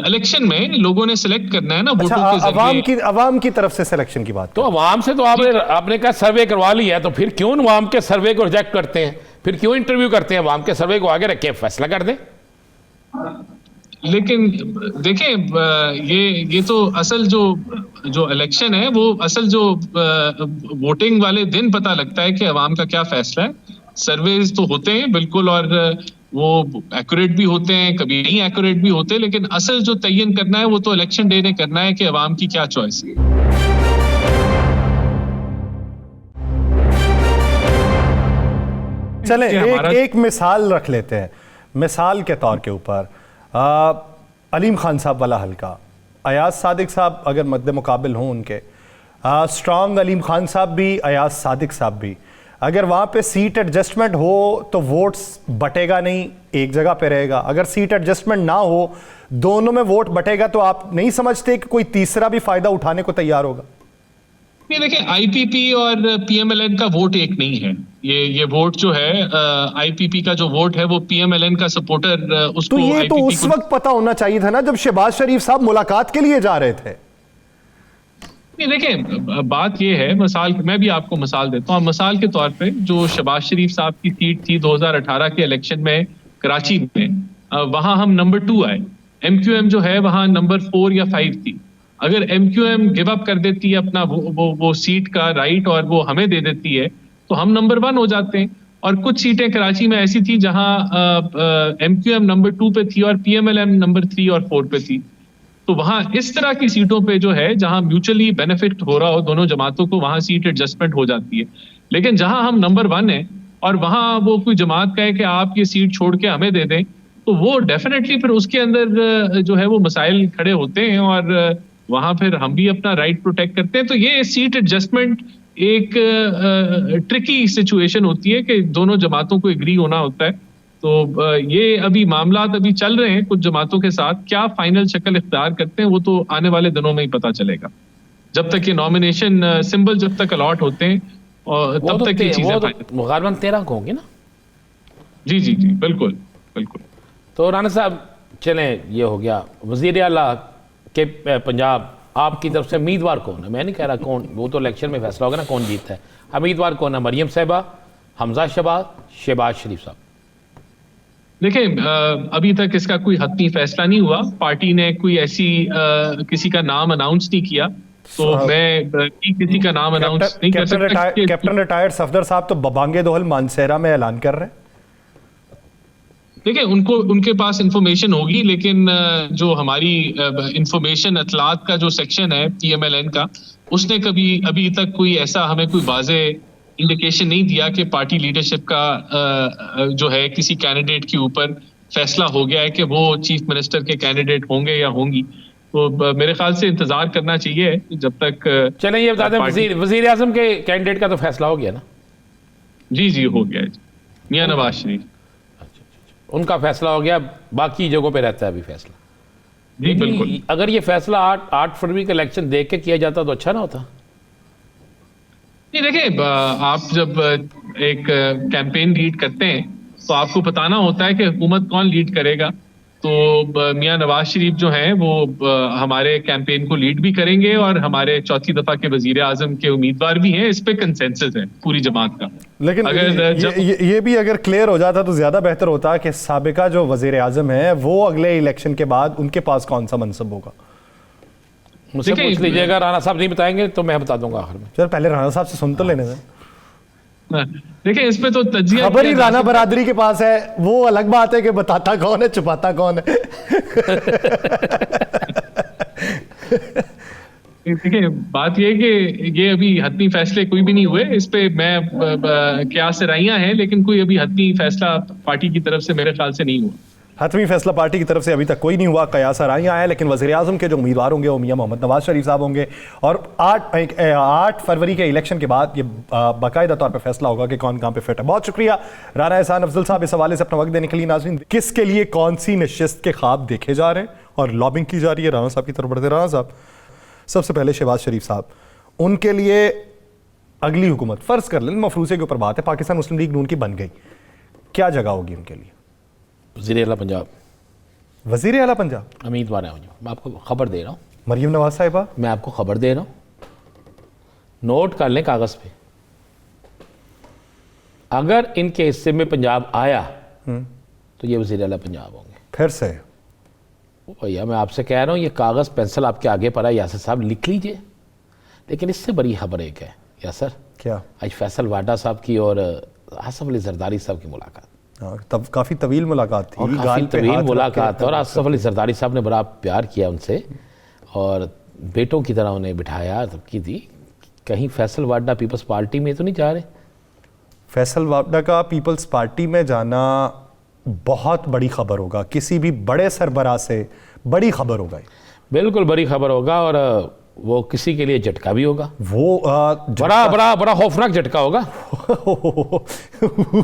इलेक्शन में लोगों ने सिलेक्ट करना है ना, अच्छा, वोटों के अवाम की तरफ से सिलेक्शन की बात। तो अवाम से तो आपने कहा सर्वे करवा लिया, तो फिर क्यों अवाम के सर्वे को रिजेक्ट करते हैं? फिर क्यों इंटरव्यू करते हैं? अवाम के सर्वे को आगे रख के फैसला कर दें। लेकिन देखें, ये तो असल जो इलेक्शन है वो असल जो वोटिंग वाले दिन पता लगता है कि अवाम का क्या फैसला है। सर्वेज तो होते हैं बिल्कुल, और वो एक्यूरेट भी होते हैं, कभी नहीं एक्यूरेट भी होते, लेकिन असल जो तयन करना है वो तो इलेक्शन डे ने करना है कि अवाम की क्या चॉइस है। चलें, एक मिसाल रख लेते हैं। मिसाल के तौर के ऊपर अलीम खान साहब वाला हल्का, अयाज सादिक साहब अगर मद्दे मुकाबिल हों उनके, स्ट्रांग अलीम खान साहब भी, अयाज सादिक साहब भी, अगर वहाँ पे सीट एडजस्टमेंट हो तो वोट्स बटेगा नहीं, एक जगह पे रहेगा। अगर सीट एडजस्टमेंट ना हो, दोनों में वोट बटेगा, तो आप नहीं समझते कि कोई तीसरा भी फायदा उठाने को तैयार होगा? नहीं, देखिए, आईपीपी और पीएमएलएन का वोट एक नहीं है। ये वोट जो है, आईपीपी का जो वोट है वो पीएमएलएन का सपोर्टर उसको, तो ये तो उस वक्त पता होना चाहिए था ना जब शहबाज शरीफ साहब मुलाकात के लिए जा रहे थे। नहीं, देखिए, बात ये है, मैं भी आपको मिसाल देता हूँ। मिसाल के तौर पे जो शहबाज शरीफ साहब की सीट थी 2018 के इलेक्शन में कराची में, वहां हम नंबर 2 आए। एमक्यूएम जो है वहां नंबर 4 या 5 थी। अगर एमक्यूएम गिव अप कर देती है अपना वो सीट का राइट और वो हमें दे देती है तो हम नंबर 1 हो जाते हैं। और कुछ सीटें कराची में ऐसी थी जहां एमक्यूएम नंबर 2 पे थी और पीएमएलएन नंबर 3 और 4 पे थी। तो वहां इस तरह की सीटों पे जो है जहां म्यूचुअली बेनिफिट हो रहा हो दोनों जमातों को, वहां सीट एडजस्टमेंट हो जाती है। लेकिन जहां हम नंबर 1 है और वहां वो कोई जमात कहे कि आप ये सीट छोड़ के हमें दे दें, तो वो डेफिनेटली फिर उसके अंदर जो है वो मसाइल खड़े होते हैं और वहां फिर हम भी अपना राइट प्रोटेक्ट करते हैं। तो ये सीट एडजस्टमेंट एक ट्रिकी सिचुएशन होती है कि दोनों जमातों को एग्री होना होता है। तो ये अभी मामलात अभी चल रहे हैं कुछ जमातों के साथ, क्या फाइनल शक्ल इख्तियार करते हैं वो तो आने वाले दिनों में ही पता चलेगा। जब तक ये नॉमिनेशन सिंबल जब तक अलॉट होते हैं और तब तक ये चीजें गालिबन 13 को होंगी ना। जी जी जी, बिल्कुल बिल्कुल। तो राना साहब चलें, ये हो गया वजीर आला के पंजाब, आपकी तरफ से उम्मीदवार कौन है? मैं नहीं कह रहा कौन, वो तो इलेक्शन में फैसला होगा ना कौन जीतता है। उम्मीदवार कौन है? मरियम साहिबा, हमजा शहबाज शरीफ साहब? देखिए, अभी तक इसका कोई हतमी फैसला नहीं हुआ। पार्टी ने कोई ऐसी किसी का नाम अनाउंस नहीं किया, तो मैं किसी का नाम अनाउंस नहीं कर सकता। कैप्टन रिटायर्ड सफदर साहब तो बबांगे दोहल मानसेरा में ऐलान कर रहे हैं। देखिए, उनके पास इंफॉर्मेशन होगी, लेकिन जो हमारी इंफॉर्मेशन अतलात का जो सेक्शन है TMLN का, उसने कभी अभी तक कोई ऐसा हमें कोई वाजे इंडिकेशन नहीं दिया कि पार्टी लीडरशिप का जो है किसी कैंडिडेट के ऊपर फैसला हो गया है कि वो चीफ मिनिस्टर के कैंडिडेट होंगे या होंगी। तो मेरे ख्याल से इंतजार करना चाहिए जब तक। चलें, ये बता दें वजीर आजम के कैंडिडेट का तो फैसला हो गया ना? जी जी, हो गया जी, मियां नवाज शरीफ। उनका फैसला हो गया, बाकी जगहों पे रहता है अभी फैसला। जी बिल्कुल। अगर ये फैसला 8 फरवरी का इलेक्शन देख के किया जाता तो अच्छा ना होता? नहीं, देखिए, आप जब एक कैंपेन लीड करते हैं तो आपको बताना होता है कि हुकूमत कौन लीड करेगा। तो मियां नवाज शरीफ जो हैं वो हमारे कैंपेन को लीड भी करेंगे और हमारे चौथी दफा के वजीर आजम के उम्मीदवार भी हैं। इस पे कंसेंसस है पूरी जमात का। लेकिन अगर ये भी अगर क्लियर हो जाता तो ज्यादा बेहतर होता कि साबिका जो वजीर आजम है वो अगले इलेक्शन के बाद उनके पास कौन सा मनसब होगा। मुझसे पूछ लीजिएगा, राणा साहब नहीं बताएंगे तो मैं बता दूंगा आखिर में। चल पहले राणा साहब से सुन तो लेने दें। देखिए, इस पे तो तज्जिया खबर ही राणा बरादरी के पास है, वो अलग बात है कि बताता कौन है छुपाता कौन है। देखिए, बात यह है कि ये अभी हतमी फैसले कोई भी नहीं हुए। इस पे मैं क्या सराहियां हैं, लेकिन कोई अभी हतमी फैसला पार्टी की तरफ से मेरे ख्याल से नहीं हुआ। हतमी फैसला पार्टी की तरफ से अभी तक कोई नहीं हुआ, कयास आराइयां हैं, लेकिन वज़ीर आज़म के जो उम्मीदवार होंगे वो मियां मोहम्मद नवाज शरीफ साहब होंगे। और 8 फरवरी के इलेक्शन के बाद ये बाकायदा तौर पर फैसला होगा कि कौन कहाँ पे फिट है। बहुत शुक्रिया राना एहसान अफजल साहब इस हवाले से अपना वक्त देने के लिए। नाज़रीन, किसके लिए कौन सी नशिस्त के ख्वाब देखे जा रहे हैं और लॉबिंग की जा रही है, राना साहब की तरफ बढ़ते। राना साहब, सबसे पहले शहबाज शरीफ साहब, उनके लिए अगली हुकूमत, फ़र्ज़ कर लें मफरूज़े के ऊपर बात है, पाकिस्तान मुस्लिम लीग नून की बन गई, क्या जगह होगी उनके लिए? वज़ीर आला पंजाब। वज़ीर आला पंजाब उम्मीदवार है, मैं आपको खबर दे रहा हूँ। मरियम नवाज साहिबा, मैं आपको खबर दे रहा हूँ, नोट कर लें कागज़ पे। अगर इनके हिस्से में पंजाब आया तो ये वज़ीर आला पंजाब होंगे फिर से। भैया मैं आपसे कह रहा हूँ, ये कागज़ पेंसिल आपके आगे पड़ा है, यासर साहब लिख लीजिए। लेकिन इससे बड़ी खबर एक है यासर, क्या? आज फैसल वाडा साहब की और आसफ अली जरदारी साहब की मुलाकात। तब काफ़ी तवील मुलाकात थी, काफ़ी तवील मुलाकात, और आसफ अली जरदारी साहब ने बड़ा प्यार किया उनसे और बेटों की तरह उन्हें बिठाया, तब की थी। कहीं फैसल वाडा पीपल्स पार्टी में तो नहीं जा रहे? फैसल वाडा का पीपल्स पार्टी में जाना बहुत बड़ी खबर होगा, किसी भी बड़े सरबराह से बड़ी खबर होगा। बिल्कुल बड़ी खबर होगा, और वो किसी के लिए झटका भी होगा। वो बड़ा खौफनाक झटका होगा।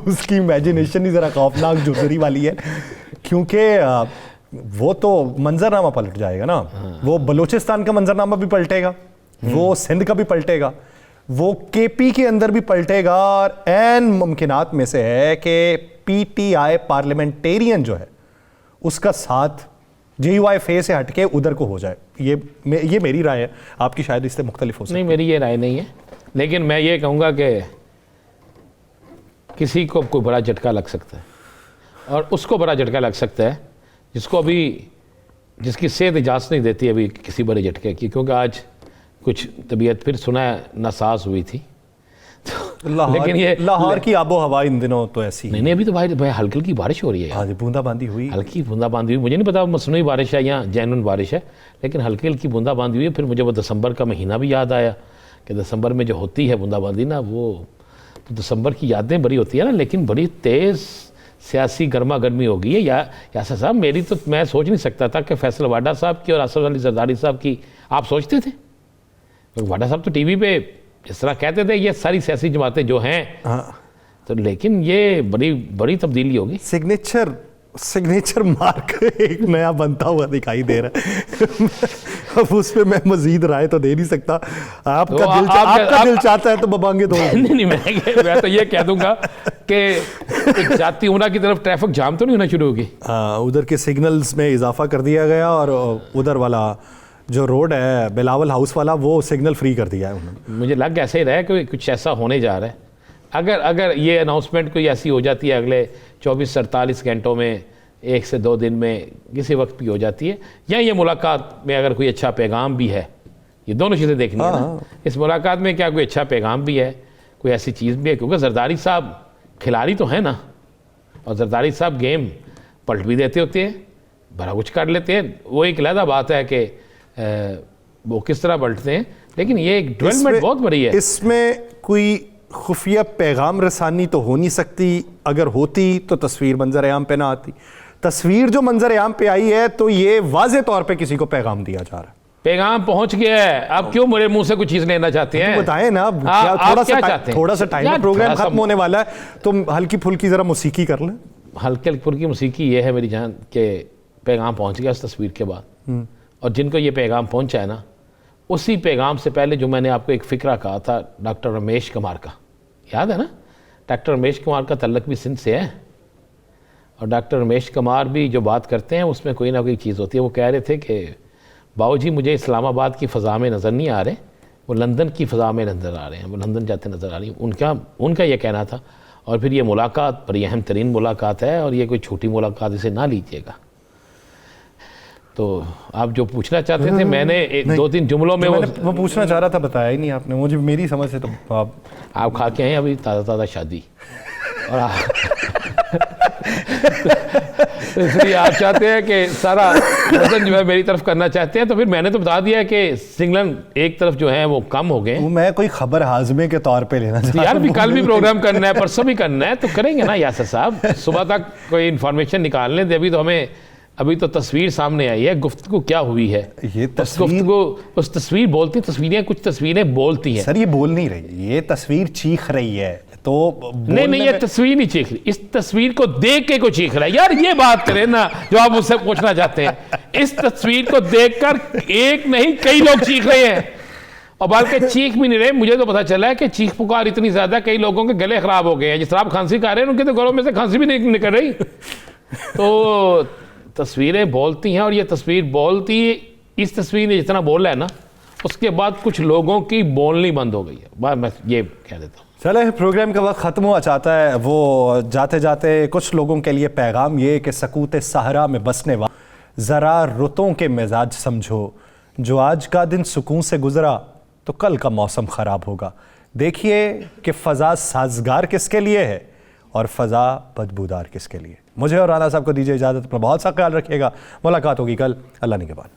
उसकी इमेजिनेशन ही जरा खौफनाक जुजरी वाली है, क्योंकि वो तो मंजरनामा पलट जाएगा ना। वो बलूचिस्तान का मंजरनामा भी पलटेगा, वो सिंध का भी पलटेगा, वो केपी के अंदर भी पलटेगा, और एन मुमकिनात में से है कि PTI पार्लियामेंटेरियन जो है उसका साथ JUIFA से हटके उधर को हो जाए। ये मेरी राय है, आपकी शायद इससे मुख्तलिफ हो सकती है। नहीं, मेरी ये राय नहीं है, लेकिन मैं ये कहूँगा कि किसी को कोई बड़ा झटका लग सकता है, और उसको बड़ा झटका लग सकता है जिसको अभी, जिसकी सेहत इजाज़त नहीं देती अभी किसी बड़े झटके की, क्योंकि आज कुछ तबीयत फिर सुना है नासाज हुई थी। तो लेकिन ये लाहौर की आबो हवा इन दिनों तो ऐसी है। नहीं, अभी तो भाई हल्की हल्की बारिश हो रही है। हाँ जी, बूंदाबांदी हुई, हल्की बूंदाबांदी हुई। मुझे नहीं पता मसनूई बारिश है या जेन्युइन बारिश है, लेकिन हल्की हल्की बूंदाबांदी हुई है। फिर मुझे वो दिसंबर का महीना भी याद आया कि दिसंबर में जो होती है बूंदाबांदी ना, वो तो दिसंबर की यादें बड़ी होती है ना, लेकिन बड़ी तेज़ सियासी गर्मा गर्मी हो गई है। यासर साहब, मेरी तो मैं सोच नहीं सकता था कि फैसल वाडा साहब की और आसफ अली जरदारी साहब की आप सोचते थे? वाडा साहब तो टीवी पे जिस तरह कहते थे ये सारी सियासी जमातें जो हैं, तो लेकिन ये बड़ी तब्दीली होगी। सिग्नेचर मार्क एक नया बनता हुआ दिखाई दे रहा है। अब उस पर मैं मजीद राय तो दे नहीं सकता। आपका दिल चाहता है तो बबांगे दो। नहीं, मैं तो ये कह दूंगा कि जाती उमरा की तरफ ट्रैफिक जाम तो नहीं होना शुरू होगी। हाँ, उधर के सिग्नल्स में इजाफा कर दिया गया और उधर वाला जो रोड है बिलावल हाउस वाला, वो सिग्नल फ्री कर दिया है उन्होंने। मुझे लग ऐसे ही रहा है कि कुछ ऐसा होने जा रहा है। अगर ये अनाउंसमेंट कोई ऐसी हो जाती है अगले 24-48 घंटों में, 1 से 2 दिन में, किसी वक्त भी हो जाती है, या ये मुलाकात में अगर कोई अच्छा पैगाम भी है, ये दोनों चीज़ें देखनी है ना। इस मुलाकात में क्या कोई अच्छा पैगाम भी है, कोई ऐसी चीज़ भी है? क्योंकि जरदारी साहब खिलाड़ी तो है ना, और जरदारी साहब गेम पलट भी देते होते हैं, बड़ा कुछ कर लेते हैं। वो एक अलग बात है कि वो किस तरह पलटते हैं, लेकिन ये एक डेवलपमेंट बहुत बड़ी है। इसमें कोई खुफिया पैगाम रसानी तो हो नहीं सकती। अगर होती तो तस्वीर मंजर आम पे ना आती। तस्वीर जो मंजर आम पे आई है तो ये वाजे तौर पे किसी को पैगाम दिया जा रहा है। पैगाम पहुंच गया है, आप क्यों मेरे मुंह से कुछ चीज लेना चाहते हैं? बताएं ना, थोड़ा सा टाइम है, प्रोग्राम खत्म होने वाला है, तुम हल्की फुल्की जरा मौसीकी कर लें। हल्की फुल्की मौसीकी ये है मेरी जान के पैगाम पहुंच गया इस तस्वीर के बाद, और जिनको ये पैगाम पहुंचा है ना, उसी पैगाम से पहले जो मैंने आपको एक फ़िक्रा कहा था डॉक्टर रमेश कुमार का, याद है ना? डॉक्टर रमेश कुमार का तल्लक भी सिंध से है, और डॉक्टर रमेश कुमार भी जो बात करते हैं उसमें कोई ना कोई चीज़ होती है। वो कह रहे थे कि बाबूजी मुझे इस्लामाबाद की फ़ज़ा में नज़र नहीं आ रहे, वो लंदन की फ़ज़ा में नज़र आ रहे हैं, वो लंदन जाते नज़र आ रही हैं, उनका ये कहना था। और फिर ये मुलाकात बड़ी अहम तरीन मुलाकात है, और ये कोई छोटी मुलाकात इसे ना लीजिएगा। तो आप जो पूछना चाहते थे, मैंने 2-3 जुमलों में वो पूछना चाह रहा था, बताया ही नहीं आपने मुझे। मेरी समझ से तो आप खा के आए अभी ताज़ा शादी, और तो इसलिए आप चाहते हैं कि सारा वजन जो है मेरी तरफ करना चाहते हैं। तो फिर मैंने तो बता दिया कि सिंगलन एक तरफ जो है वो कम हो गए। मैं कोई खबर हाजमे के तौर पे लेना चाहता हूं। यार भी कल भी प्रोग्राम करना है, परसों भी करना है, तो करेंगे ना यासर साहब। सुबह तक कोई इन्फॉर्मेशन निकाल लें। अभी तो तस्वीर सामने आई है, गुफ्तगू क्या हुई है, ये तस्वीर उस तस्वीर बोलती, तस्वीरें कुछ तस्वीरें बोलती हैं। सर ये बोल नहीं रही, ये तस्वीर चीख रही है। तो नहीं, ये तस्वीर नहीं चीख रही, इस तस्वीर को देख के को चीख रहा है। यार ये बात करें ना जो आप मुझसे पूछना चाहते हैं। इस तस्वीर को देखकर एक नहीं कई लोग चीख रहे हैं, और बल्कि चीख भी नहीं रहे। मुझे तो पता चला है कि चीख पुकार इतनी ज्यादा कई लोगों के गले खराब हो गए हैं। जिस तरह आप खांसी खा रहे हैं, उनके तो गलों में से खांसी भी नहीं निकल रही। तो तस्वीरें बोलती हैं, और ये तस्वीर बोलती, इस तस्वीर ने जितना बोला है ना, उसके बाद कुछ लोगों की बोलनी बंद हो गई है। मैं ये कह देता हूँ। चले, प्रोग्राम का वक्त ख़त्म हुआ चाहता है। वो जाते जाते कुछ लोगों के लिए पैगाम ये कि सकूत सहरा में बसने वाले ज़रा रुतों के मिजाज समझो, जो आज का दिन सुकून से गुजरा तो कल का मौसम ख़राब होगा। देखिए कि फ़ज़ा साजगार किसके लिए है और फ़ज़ा बदबूदार किसके लिए। मुझे और राना साहब को दीजिए इजाज़त। अपना बहुत सा ख्याल रखिएगा। मुलाकात होगी कल, अल्लाह निगहबान।